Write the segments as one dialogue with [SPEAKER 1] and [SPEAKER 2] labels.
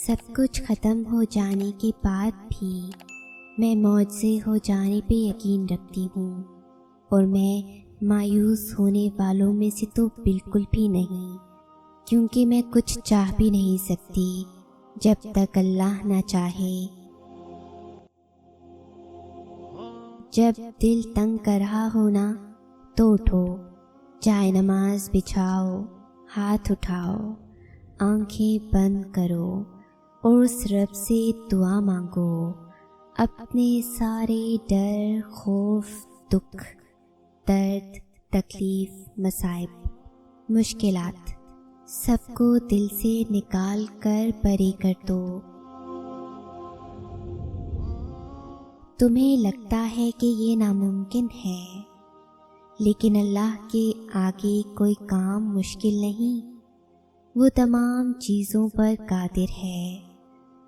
[SPEAKER 1] سب کچھ ختم ہو جانے کے بعد بھی میں موت سے ہو جانے پہ یقین رکھتی ہوں، اور میں مایوس ہونے والوں میں سے تو بالکل بھی نہیں، کیونکہ میں کچھ چاہ بھی نہیں سکتی جب تک اللہ نہ چاہے۔ جب دل تنگ کر رہا ہو نا تو اٹھو، جائے نماز بچھاؤ، ہاتھ اٹھاؤ، آنکھیں بند کرو اور اس رب سے دعا مانگو۔ اپنے سارے ڈر، خوف، دکھ، درد، تکلیف، مصائب، مشکلات سب کو دل سے نکال کر بری کر دو۔ تمہیں لگتا ہے کہ یہ ناممکن ہے، لیکن اللہ کے آگے کوئی کام مشکل نہیں۔ وہ تمام چیزوں پر قادر ہے،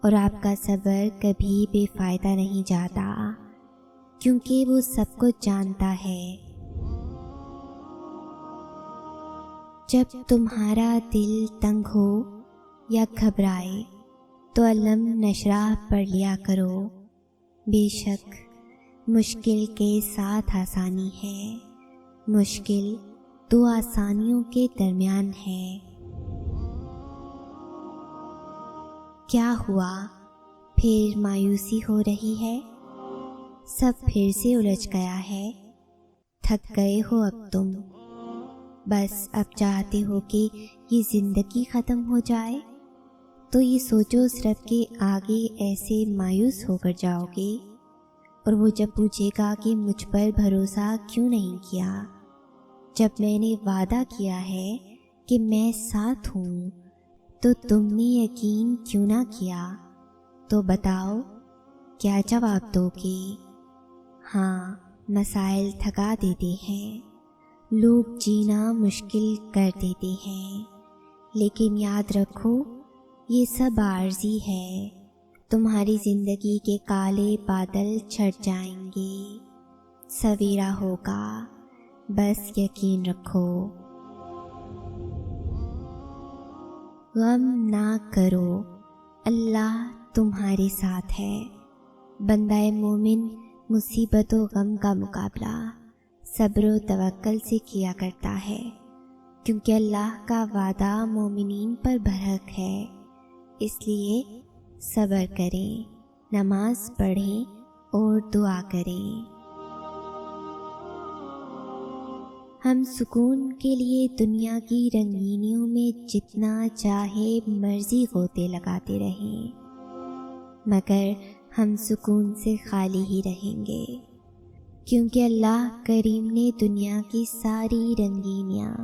[SPEAKER 1] اور آپ کا صبر کبھی بے فائدہ نہیں جاتا، کیونکہ وہ سب کچھ جانتا ہے۔ جب تمہارا دل تنگ ہو یا گھبرائے تو علم نشرح پڑھ لیا کرو۔ بے شک مشکل کے ساتھ آسانی ہے، مشکل دو آسانیوں کے درمیان ہے۔ کیا ہوا؟ پھر مایوسی ہو رہی ہے؟ سب پھر سے الجھ گیا ہے؟ تھک گئے ہو اب تم؟ بس اب چاہتے ہو کہ یہ زندگی ختم ہو جائے؟ تو یہ سوچو اس رب کے آگے ایسے مایوس ہو کر جاؤ گے، اور وہ جب پوچھے گا کہ مجھ پر بھروسہ کیوں نہیں کیا، جب میں نے وعدہ کیا ہے کہ میں ساتھ ہوں تو تم نے یقین کیوں نہ کیا؟ تو بتاؤ کیا جواب دو گے؟ ہاں، مسائل تھکا دیتے ہیں، لوگ جینا مشکل کر دیتے ہیں، لیکن یاد رکھو یہ سب عارضی ہے۔ تمہاری زندگی کے کالے بادل چھٹ جائیں گے، سویرا ہوگا، بس یقین رکھو۔ غم نہ کرو، اللہ تمہارے ساتھ ہے۔ بندہ مومن مصیبت و غم کا مقابلہ صبر و توکل سے کیا کرتا ہے، کیونکہ اللہ کا وعدہ مومنین پر برحق ہے۔ اس لیے صبر کریں، نماز پڑھیں اور دعا کریں۔ ہم سکون کے لیے دنیا کی رنگینیوں میں جتنا چاہے مرضی غوطے لگاتے رہیں، مگر ہم سکون سے خالی ہی رہیں گے، کیونکہ اللہ کریم نے دنیا کی ساری رنگینیاں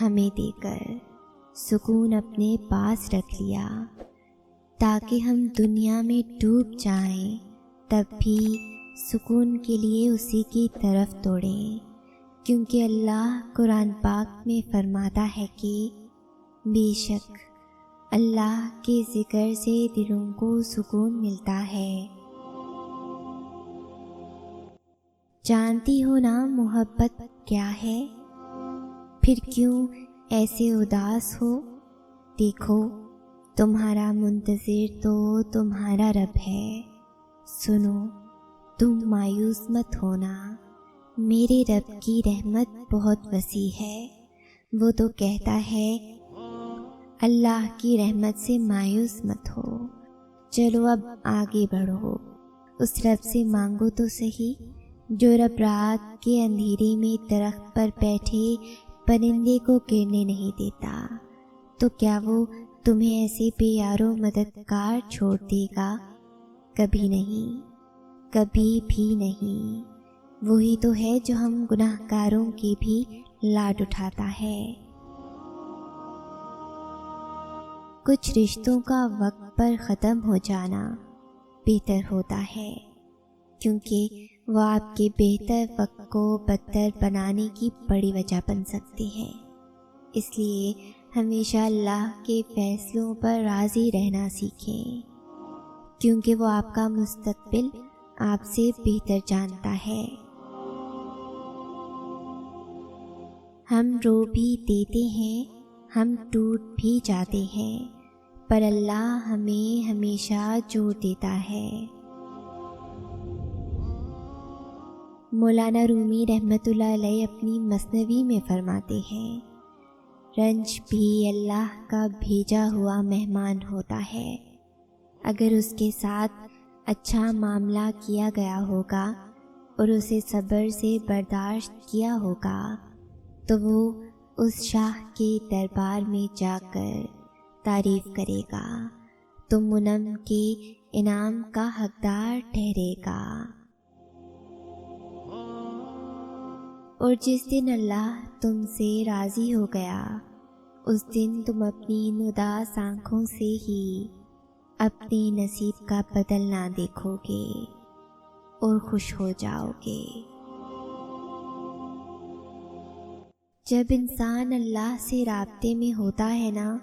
[SPEAKER 1] ہمیں دے کر سکون اپنے پاس رکھ لیا، تاکہ ہم دنیا میں ڈوب جائیں تب بھی سکون کے لیے اسی کی طرف دوڑیں، کیونکہ اللہ قرآن پاک میں فرماتا ہے کہ بے شک اللہ کے ذکر سے دلوں کو سکون ملتا ہے۔ جانتی ہو نا محبت کیا ہے؟ پھر کیوں ایسے اداس ہو؟ دیکھو تمہارا منتظر تو تمہارا رب ہے۔ سنو، تم مایوس مت ہونا، میرے رب کی رحمت بہت وسیع ہے۔ وہ تو کہتا ہے اللہ کی رحمت سے مایوس مت ہو۔ چلو اب آگے بڑھو، اس رب سے مانگو تو صحیح، جو رب رات کے اندھیرے میں درخت پر بیٹھے پرندے کو گرنے نہیں دیتا، تو کیا وہ تمہیں ایسے بے یار و مددگار چھوڑ دے گا؟ کبھی نہیں، کبھی بھی نہیں۔ وہی تو ہے جو ہم گناہ گاروں کی بھی لاڈ اٹھاتا ہے۔ کچھ رشتوں کا وقت پر ختم ہو جانا بہتر ہوتا ہے، کیونکہ وہ آپ کے بہتر وقت کو بدتر بنانے کی بڑی وجہ بن سکتے ہیں۔ اس لیے ہمیشہ اللہ کے فیصلوں پر راضی رہنا سیکھیں، کیونکہ وہ آپ کا مستقبل آپ سے بہتر جانتا ہے۔ ہم رو بھی دیتے ہیں، ہم ٹوٹ بھی جاتے ہیں، پر اللہ ہمیں ہمیشہ جوڑ دیتا ہے۔ مولانا رومی رحمۃ اللہ علیہ اپنی مثنوی میں فرماتے ہیں، رنج بھی اللہ کا بھیجا ہوا مہمان ہوتا ہے۔ اگر اس کے ساتھ اچھا معاملہ کیا گیا ہوگا اور اسے صبر سے برداشت کیا ہوگا تو وہ اس شاہ کے دربار میں جا کر تعریف کرے گا تو منعم کے انعام کا حقدار ٹھہرے گا۔ اور جس دن اللہ تم سے راضی ہو گیا اس دن تم اپنی ان اداس آنکھوں سے ہی اپنے نصیب کا بدلنا دیکھو گے اور خوش ہو جاؤ گے۔ جب انسان اللہ سے رابطے میں ہوتا ہے نا،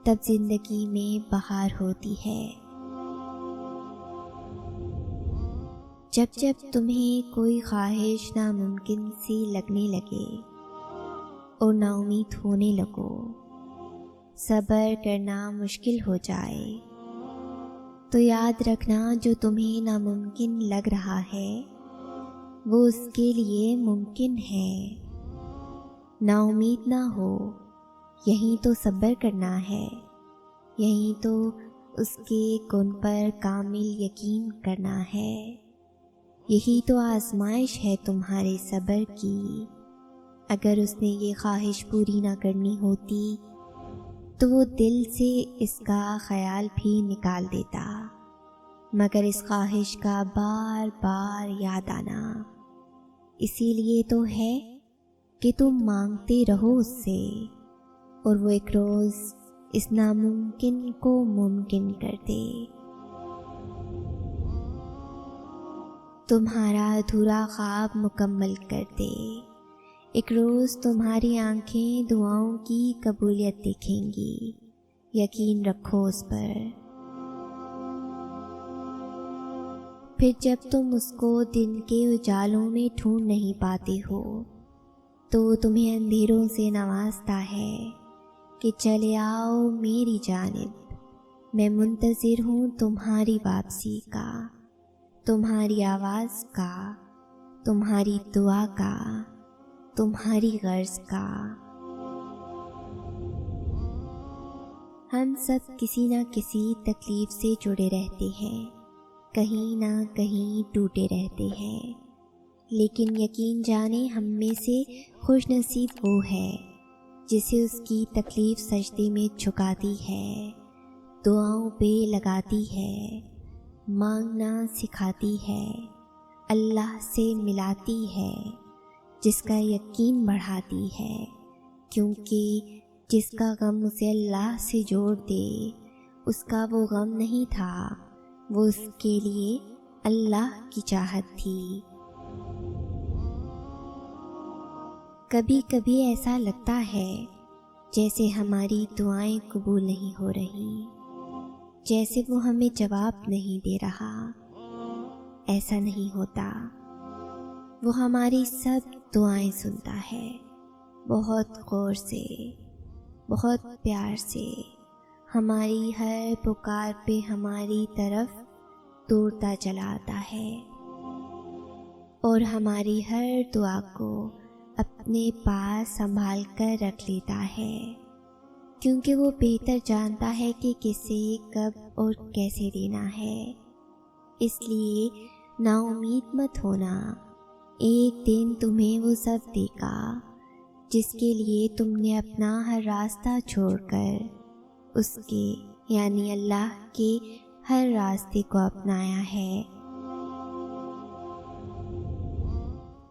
[SPEAKER 1] تب زندگی میں بہار ہوتی ہے۔ جب جب تمہیں کوئی خواہش ناممکن سی لگنے لگے اور نا امید ہونے لگو، صبر کرنا مشکل ہو جائے، تو یاد رکھنا جو تمہیں ناممکن لگ رہا ہے وہ اس کے لیے ممکن ہے۔ نا امید نہ ہو، یہیں تو صبر کرنا ہے، یہیں تو اس کے کن پر کامل یقین کرنا ہے۔ یہی تو آزمائش ہے تمہارے صبر کی۔ اگر اس نے یہ خواہش پوری نہ کرنی ہوتی تو وہ دل سے اس کا خیال بھی نکال دیتا، مگر اس خواہش کا بار بار یاد آنا اسی لیے تو ہے کہ تم مانگتے رہو اس سے، اور وہ ایک روز اس ناممکن کو ممکن کر دے۔ تمہارا ادھورا خواب مکمل کر دے۔ ایک روز تمہاری آنکھیں دعاؤں کی قبولیت دیکھیں گی، یقین رکھو اس پر۔ پھر جب تم اس کو دن کے اجالوں میں ڈھونڈ نہیں پاتے ہو تو تمہیں اندھیروں سے نوازتا ہے کہ چلے آؤ میری جانب، میں منتظر ہوں تمہاری واپسی کا، تمہاری آواز کا، تمہاری دعا کا، تمہاری غرض کا۔ ہم سب کسی نہ کسی تکلیف سے جڑے رہتے ہیں، کہیں نہ کہیں ٹوٹے رہتے ہیں، لیکن یقین جانے ہم میں سے خوش نصیب وہ ہے جسے اس کی تکلیف سجدے میں جھکاتی ہے، دعاؤں پہ لگاتی ہے، مانگنا سکھاتی ہے، اللہ سے ملاتی ہے، جس کا یقین بڑھاتی ہے، کیونکہ جس کا غم اسے اللہ سے جوڑ دے اس کا وہ غم نہیں تھا، وہ اس کے لیے اللہ کی چاہت تھی۔ کبھی کبھی ایسا لگتا ہے جیسے ہماری دعائیں قبول نہیں ہو رہی، جیسے وہ ہمیں جواب نہیں دے رہا۔ ایسا نہیں ہوتا، وہ ہماری سب دعائیں سنتا ہے، بہت غور سے، بہت پیار سے، ہماری ہر پکار پہ ہماری طرف دوڑتا چلا آتا ہے اور ہماری ہر دعا کو اپنے پاس سنبھال کر رکھ لیتا ہے، کیونکہ وہ بہتر جانتا ہے کہ کسے کب اور کیسے دینا ہے۔ اس لیے نا امید مت ہونا، ایک دن تمہیں وہ سب دے گا جس کے لیے تم نے اپنا ہر راستہ چھوڑ کر اس کے یعنی اللہ کے ہر راستے کو اپنایا ہے۔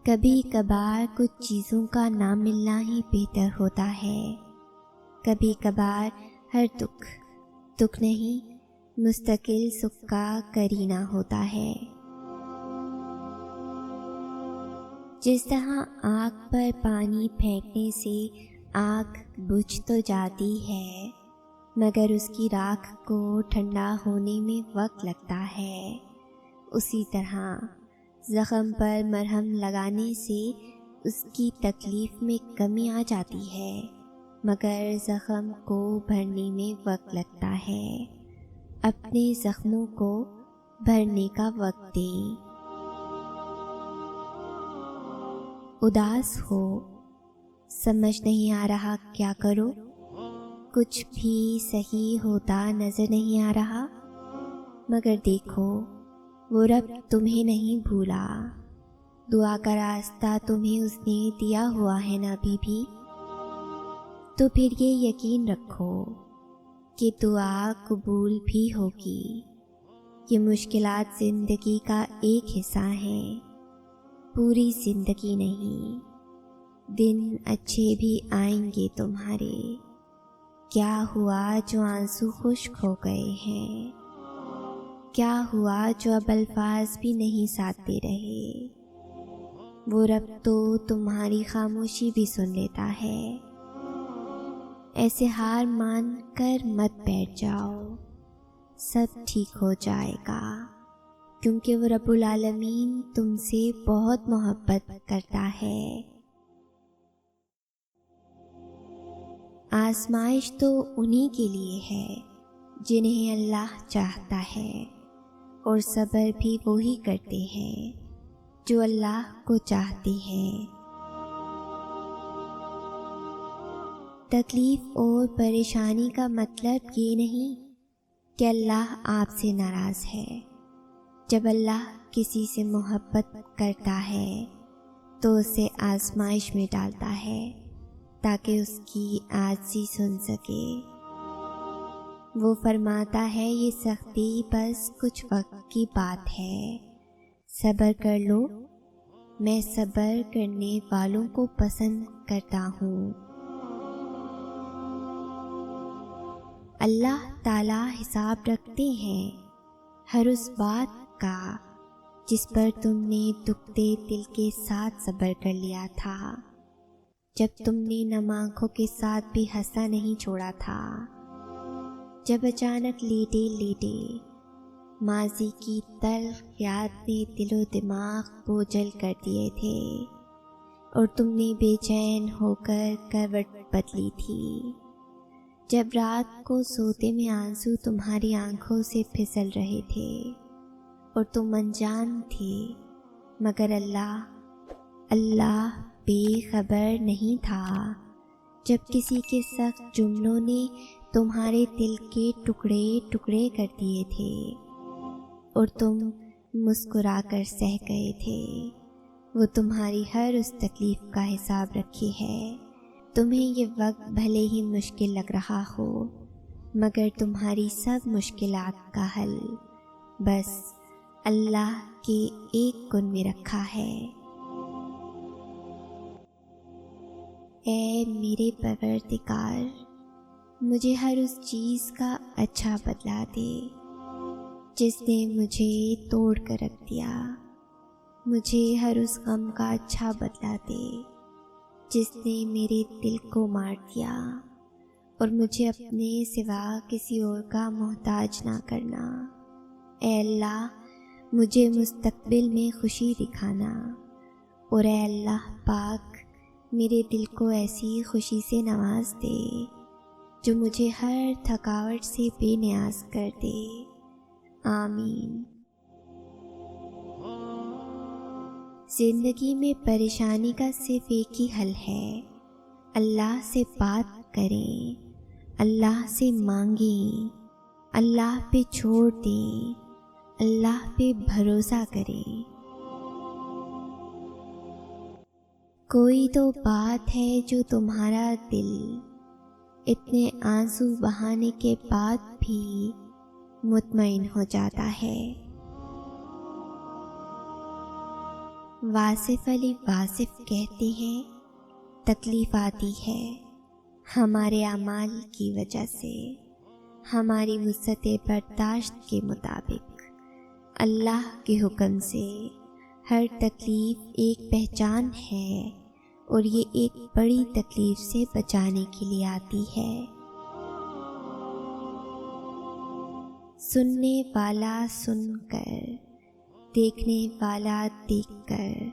[SPEAKER 1] کبھی کبھار کچھ چیزوں کا نہ ملنا ہی بہتر ہوتا ہے، کبھی کبھار ہر دکھ نہیں مستقل سکھ کا کرینہ ہوتا ہے۔ جس طرح آگ پر پانی پھینکنے سے آگ بجھ تو جاتی ہے مگر اس کی راکھ کو ٹھنڈا ہونے میں وقت لگتا ہے، اسی طرح زخم پر مرہم لگانے سے اس کی تکلیف میں کمی آ جاتی ہے مگر زخم کو بھرنے میں وقت لگتا ہے۔ اپنے زخموں کو بھرنے کا وقت دیں۔ اداس ہو، سمجھ نہیں آ رہا کیا کرو، کچھ بھی صحیح ہوتا نظر نہیں آ رہا، مگر دیکھو وہ رب تمہیں نہیں بھولا، دعا کا راستہ تمہیں اس نے دیا ہوا ہے نا ابھی بھی۔ تو پھر یہ یقین رکھو کہ دعا قبول بھی ہوگی۔ یہ مشکلات زندگی کا ایک حصہ ہیں، پوری زندگی نہیں۔ دن اچھے بھی آئیں گے تمہارے۔ کیا ہوا جو آنسو خشک ہو گئے ہیں؟ کیا ہوا جو اب الفاظ بھی نہیں ساتھ دے رہے؟ وہ رب تو تمہاری خاموشی بھی سن لیتا ہے۔ ایسے ہار مان کر مت بیٹھ جاؤ، سب ٹھیک ہو جائے گا، کیونکہ وہ رب العالمین تم سے بہت محبت کرتا ہے۔ آزمائش تو انہی کے لیے ہے جنہیں اللہ چاہتا ہے، اور صبر بھی وہی کرتے ہیں جو اللہ کو چاہتے ہیں۔ تکلیف اور پریشانی کا مطلب یہ نہیں کہ اللہ آپ سے ناراض ہے۔ جب اللہ کسی سے محبت کرتا ہے تو اسے آزمائش میں ڈالتا ہے تاکہ اس کی عاجزی سن سکے۔ وہ فرماتا ہے یہ سختی بس کچھ وقت کی بات ہے، صبر کر لو، میں صبر کرنے والوں کو پسند کرتا ہوں۔ اللہ تعالی حساب رکھتے ہیں ہر اس بات کا جس پر تم نے دکھتے دل کے ساتھ صبر کر لیا تھا، جب تم نے نم آنکھوں کے ساتھ بھی ہنسنا نہیں چھوڑا تھا، جب اچانک لیٹے لیٹے ماضی کی تلخ یاد نے دل و دماغ بوجھل کر دیے تھے اور تم نے بے چین ہو کر کروٹ بدلی تھی، جب رات کو سوتے میں آنسو تمہاری آنکھوں سے پھسل رہے تھے اور تم انجان تھے، مگر اللہ بے خبر نہیں تھا، جب کسی کے سخت جملوں نے تمہارے دل کے ٹکڑے ٹکڑے کر دیے تھے اور تم مسکرا کر سہ گئے تھے۔ وہ تمہاری ہر اس تکلیف کا حساب رکھی ہے۔ تمہیں یہ وقت بھلے ہی مشکل لگ رہا ہو، مگر تمہاری سب مشکلات کا حل بس اللہ کے ایک کن میں رکھا ہے۔ اے میرے پروردگار، مجھے ہر اس چیز کا اچھا بدلا دے جس نے مجھے توڑ کر رکھ دیا، مجھے ہر اس غم کا اچھا بدلا دے جس نے میرے دل کو مار دیا، اور مجھے اپنے سوا کسی اور کا محتاج نہ کرنا۔ اے اللہ، مجھے مستقبل میں خوشی دکھانا، اور اے اللہ پاک، میرے دل کو ایسی خوشی سے نواز دے جو مجھے ہر تھکاوٹ سے بے نیاز کر دے۔ آمین۔ زندگی میں پریشانی کا صرف ایک ہی حل ہے، اللہ سے بات کریں، اللہ سے مانگیں، اللہ پہ چھوڑ دیں، اللہ پہ بھروسہ کریں۔ کوئی تو بات ہے جو تمہارا دل اتنے آنسو بہانے کے بعد بھی مطمئن ہو جاتا ہے۔ واصف علی واصف کہتے ہیں تکلیف آتی ہے ہمارے اعمال کی وجہ سے، ہماری وسعت برداشت کے مطابق۔ اللہ کے حکم سے ہر تکلیف ایک پہچان ہے، اور یہ ایک بڑی تکلیف سے بچانے کے لیے آتی ہے۔ سننے والا سن کر، دیکھنے والا دیکھ کر،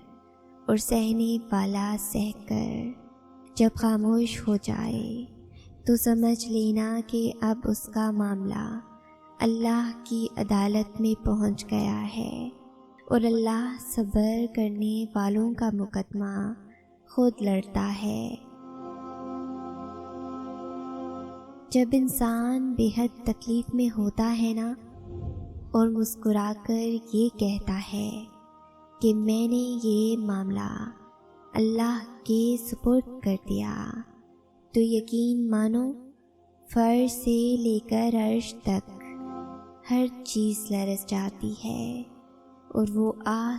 [SPEAKER 1] اور سہنے والا سہ کر جب خاموش ہو جائے تو سمجھ لینا کہ اب اس کا معاملہ اللہ کی عدالت میں پہنچ گیا ہے اور اللہ صبر کرنے والوں کا مقدمہ خود لڑتا ہے۔ جب انسان بے حد تکلیف میں ہوتا ہے نا اور مسکرا کر یہ کہتا ہے کہ میں نے یہ معاملہ اللہ کے سپرد کر دیا، تو یقین مانو فرش سے لے کر عرش تک ہر چیز لرز جاتی ہے اور وہ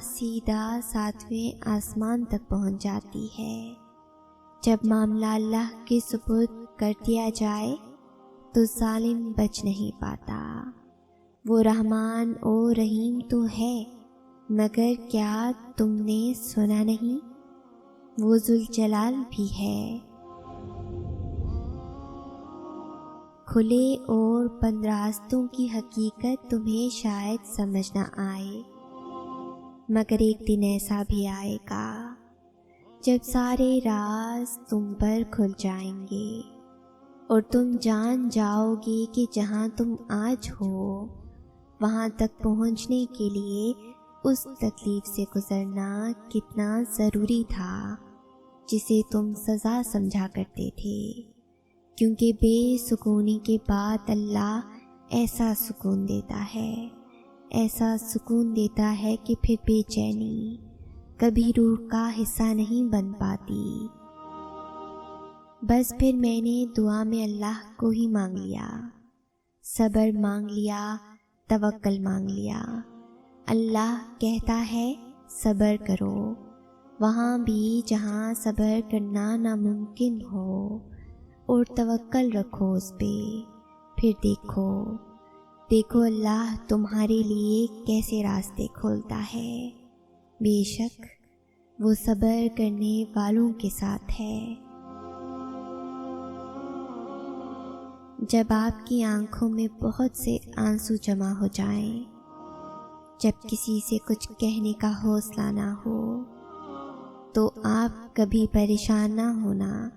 [SPEAKER 1] سیدھا 7ویں آسمان تک پہنچ جاتی ہے۔ جب معاملہ اللہ کے سپرد کر دیا جائے تو ظالم بچ نہیں پاتا۔ وہ رحمان اور رحیم تو ہے، مگر کیا تم نے سنا نہیں؟ وہ ذوالجلال بھی ہے۔ کھلے اور بند راستوں کی حقیقت تمہیں شاید سمجھ نہ آئے، مگر ایک دن ایسا بھی آئے گا جب سارے راز تم پر کھل جائیں گے اور تم جان جاؤ گے کہ جہاں تم آج ہو وہاں تک پہنچنے کے لیے اس تکلیف سے گزرنا کتنا ضروری تھا جسے تم سزا سمجھا کرتے تھے، کیونکہ بے سکونی کے بعد اللہ ایسا سکون دیتا ہے، ایسا سکون دیتا ہے کہ پھر بے چینی کبھی روح کا حصہ نہیں بن پاتی۔ بس پھر میں نے دعا میں اللہ کو ہی مانگ لیا، صبر مانگ لیا، توکل مانگ لیا۔ اللہ کہتا ہے صبر کرو، وہاں بھی جہاں صبر کرنا ناممکن ہو، اور توکل رکھو اس پہ۔ پھر دیکھو اللہ تمہارے لیے کیسے راستے کھولتا ہے۔ بے شک وہ صبر کرنے والوں کے ساتھ ہے۔ جب آپ کی آنکھوں میں بہت سے آنسو جمع ہو جائیں، جب کسی سے کچھ کہنے کا حوصلہ نہ ہو، تو آپ کبھی پریشان نہ ہونا،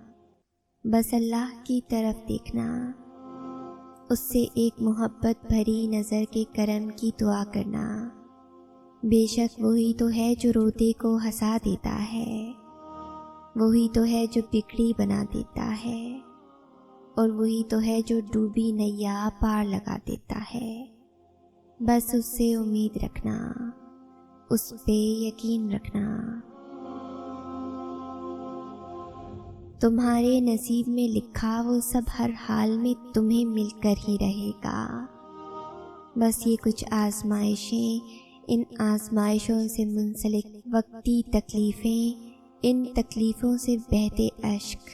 [SPEAKER 1] بس اللہ کی طرف دیکھنا، اس سے ایک محبت بھری نظر کے کرم کی دعا کرنا۔ بے شک وہی تو ہے جو روتے کو ہنسا دیتا ہے، وہی تو ہے جو بگڑی بنا دیتا ہے، اور وہی تو ہے جو ڈوبی نیا پار لگا دیتا ہے۔ بس اس سے امید رکھنا، اس پہ یقین رکھنا۔ تمہارے نصیب میں لکھا وہ سب ہر حال میں تمہیں مل کر ہی رہے گا۔ بس یہ کچھ آزمائشیں، ان آزمائشوں سے منسلک وقتی تکلیفیں، ان تکلیفوں سے بہتے اشک،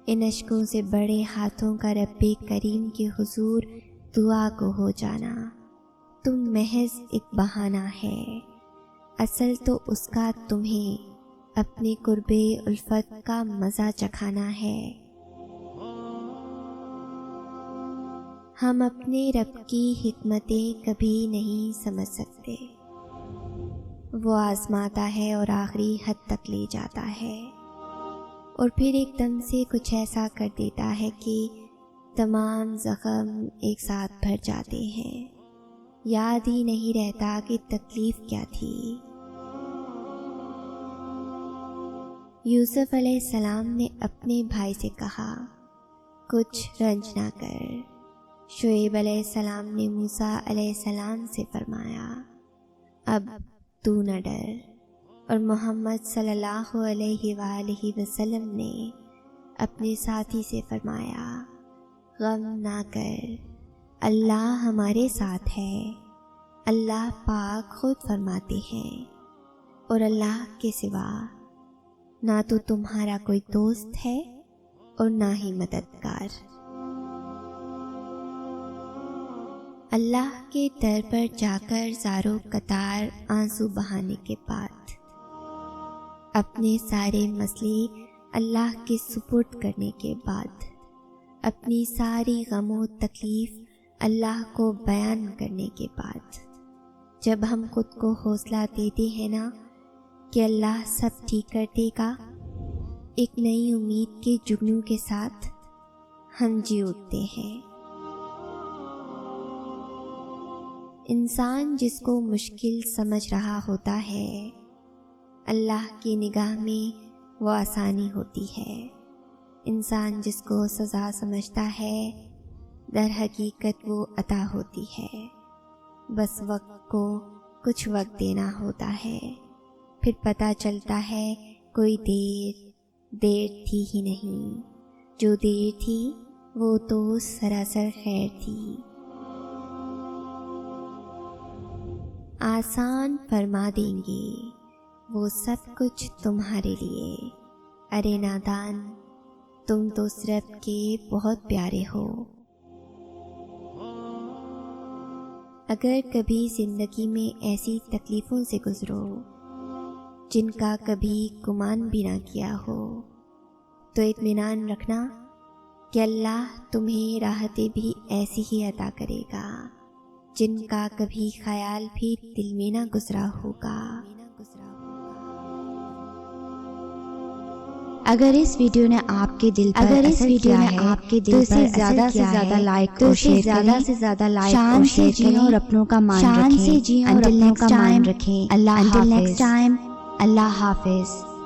[SPEAKER 1] ان اشکوں سے بڑے ہاتھوں کا رب کریم کے حضور دعا کو ہو جانا، تم محض ایک بہانہ ہے، اصل تو اس کا تمہیں اپنے قرب الفت کا مزہ چکھانا ہے۔ ہم اپنے رب کی حکمتیں کبھی نہیں سمجھ سکتے، وہ آزماتا ہے اور آخری حد تک لے جاتا ہے، اور پھر ایک دم سے کچھ ایسا کر دیتا ہے کہ تمام زخم ایک ساتھ بھر جاتے ہیں، یاد ہی نہیں رہتا کہ تکلیف کیا تھی۔ یوسف علیہ السلام نے اپنے بھائی سے کہا کچھ رنج نہ کر۔ شعیب علیہ السلام نے موسیٰ علیہ السلام سے فرمایا اب تو نہ ڈر، اور محمد صلی اللہ علیہ وآلہ وسلم نے اپنے ساتھی سے فرمایا غم نہ کر، اللہ ہمارے ساتھ ہے۔ اللہ پاک خود فرماتے ہیں اور اللہ کے سوا نہ تو تمہارا کوئی دوست ہے اور نہ ہی مددگار۔ اللہ کے در پر جا کر زاروں قطار آنسو بہانے کے بعد، اپنے سارے مسئلے اللہ کے سپرد کرنے کے بعد، اپنی ساری غم و تکلیف اللہ کو بیان کرنے کے بعد، جب ہم خود کو حوصلہ دیتے ہیں نا کہ اللہ سب ٹھیک کر دے گا، ایک نئی امید کے جگنوں کے ساتھ ہم جی اٹھتے ہیں۔ انسان جس کو مشکل سمجھ رہا ہوتا ہے، اللہ کی نگاہ میں وہ آسانی ہوتی ہے۔ انسان جس کو سزا سمجھتا ہے، در حقیقت وہ عطا ہوتی ہے۔ بس وقت کو کچھ وقت دینا ہوتا ہے، پھر پتہ چلتا ہے کوئی دیر تھی ہی نہیں، جو دیر تھی وہ تو سراسر خیر تھی۔ آسان فرما دیں گے وہ سب کچھ تمہارے لیے، ارے نادان تم تو صرف کے بہت پیارے ہو۔ اگر کبھی زندگی میں ایسی تکلیفوں سے گزرو جن کا کبھی گمان بھی نہ کیا ہو، تو اطمینان رکھنا کہ اللہ تمہیں راحتیں بھی ایسی ہی عطا کرے گا جن کا کبھی خیال بھی دل میں نہ گزرا ہوگا۔
[SPEAKER 2] اگر اس ویڈیو نے آپ کے دل پر اثر کیا ہے تو اسے زیادہ سے زیادہ لائک اور شیئر کریں۔ شان سے جئیں اور اپنوں کا مان رکھیں۔ انٹل نیکسٹ ٹائم، اللہ حافظ۔